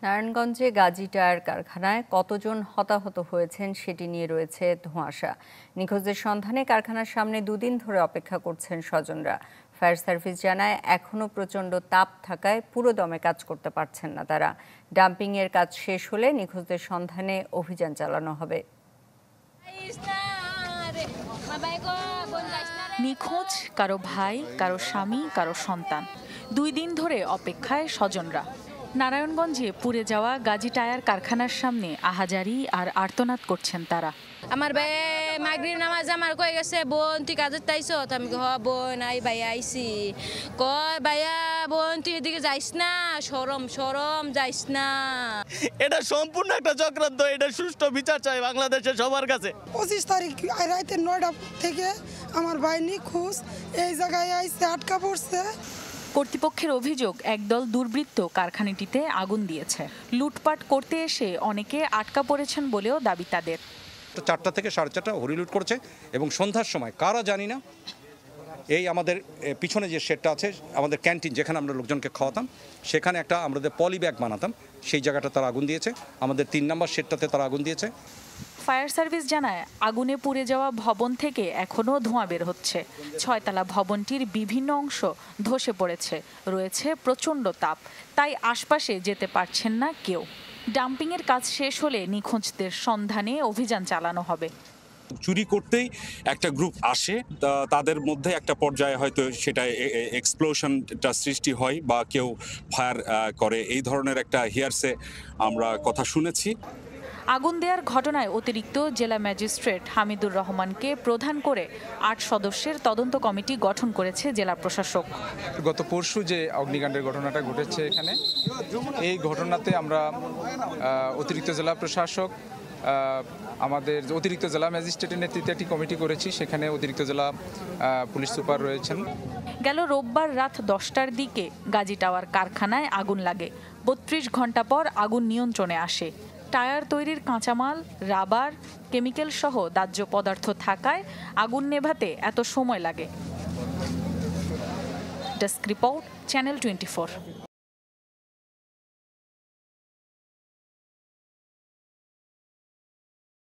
নারায়ণগঞ্জে গাজী টায়ার কারখানায় কতজন হতাহত হয়েছেন সেটি নিয়ে রয়েছে ধোঁয়াশা। নিখোঁজদের সন্ধানে কারখানার সামনে দুদিন ধরে অপেক্ষা করছেন স্বজনরা। ফায়ার সার্ভিস জানায় এখনও প্রচণ্ড তাপ থাকায় পুরো দমে কাজ করতে পারছেন না তারা। ডাম্পিংয়ের কাজ শেষ হলে নিখোঁজদের সন্ধানে অভিযান চালানো হবে। নিখোঁজ কারো ভাই, কারো স্বামী, কারো সন্তান। 2 দিন ধরে অপেক্ষায় স্বজনরা। নারায়ণগঞ্জে পুড়ে যাওয়া গাজী টায়ার কারখানার সামনে আহাজারি আর আর্তনাদ করছেন তারা। আমার ভাই মাগরিব নামাজ আমার কই গেছে, বোন তুই কাজে তাইছো? আমি হ বোন আই ভাই আইছি। কয় ভাইয়া বোন তুই এদিকে যাইস না, শরম শরম যাইস না। এটা সম্পূর্ণ একটা চক্রান্ত। এটা সুষ্ঠু বিচার চাই বাংলাদেশের সবার কাছে। 25 তারিখ রাতে 9টা থেকে আমার ভাই নিখোঁজ, এই জায়গায় আইসে আটকা পড়ছে। কর্তৃপক্ষের অভিযোগ, একদল দুর্বৃত্ত কারখানাটিতে আগুন দিয়েছে। লুটপাট করতে এসে অনেকে আটকা পড়েছেন বলেও দাবি তাদের। 4টা থেকে 4:30 হরিলুট করছে এবং সন্ধ্যার সময় কারা জানি না এই আমাদের পিছনে যে শেডটা আছে, আমাদের ক্যান্টিন যেখানে আমরা লোকজনকে খাওয়াতাম, সেখানে একটা আমাদের পলি ব্যাগ বানাতাম, সেই জায়গাটা তারা আগুন দিয়েছে। আমাদের 3 নম্বর শেডটাতে তারা আগুন দিয়েছে। ফায়ার সার্ভিস জানায় আগুনে পুড়ে যাওয়া ভবন থেকে এখনও ধোঁয়া বের হচ্ছে। 6তলা ভবনটির বিভিন্ন অংশ ধসে পড়েছে, রয়েছে প্রচণ্ড তাপ, তাই আশপাশে যেতে পারছেন না কেউ। ডাম্পিংয়ের কাজ শেষ হলে নিখোঁজদের সন্ধানে অভিযান চালানো হবে। চুরি করতেই একটা গ্রুপ আসে, তাদের মধ্যে একটা পর্যায়ে হয়তো সেটা এক্সপ্লোশনটা সৃষ্টি হয় বা কেউ ফায়ার করে, এই ধরনের একটা হিয়ারসে আমরা কথা শুনেছি। আগুন দেওয়ার ঘটনায় অতিরিক্ত জেলা ম্যাজিস্ট্রেট হামিদুর রহমানকে প্রধান করে 8 সদস্যের তদন্ত কমিটি গঠন করেছে জেলা প্রশাসক। গত পরশু যে অগ্নিকাণ্ডের ঘটনাটা ঘটেছে এখানে, এই ঘটনাতে আমরা অতিরিক্ত জেলা প্রশাসক, আমাদের অতিরিক্ত জেলা ম্যাজিস্ট্রেটের নেতৃত্বে একটি কমিটি করেছি, সেখানে অতিরিক্ত জেলা পুলিশ সুপার রয়েছেন। গেল রোববার রাত 10টার দিকে গাজী টাওয়ার কারখানায় আগুন লাগে। 32 ঘন্টা পর আগুন নিয়ন্ত্রণে আসে। টায়ার তৈরির কাঁচামাল, রাবার, কেমিক্যাল সহ দাহ্য পদার্থ থাকায় আগুন নেভাতে এত সময় লাগে। Desk report, channel 24।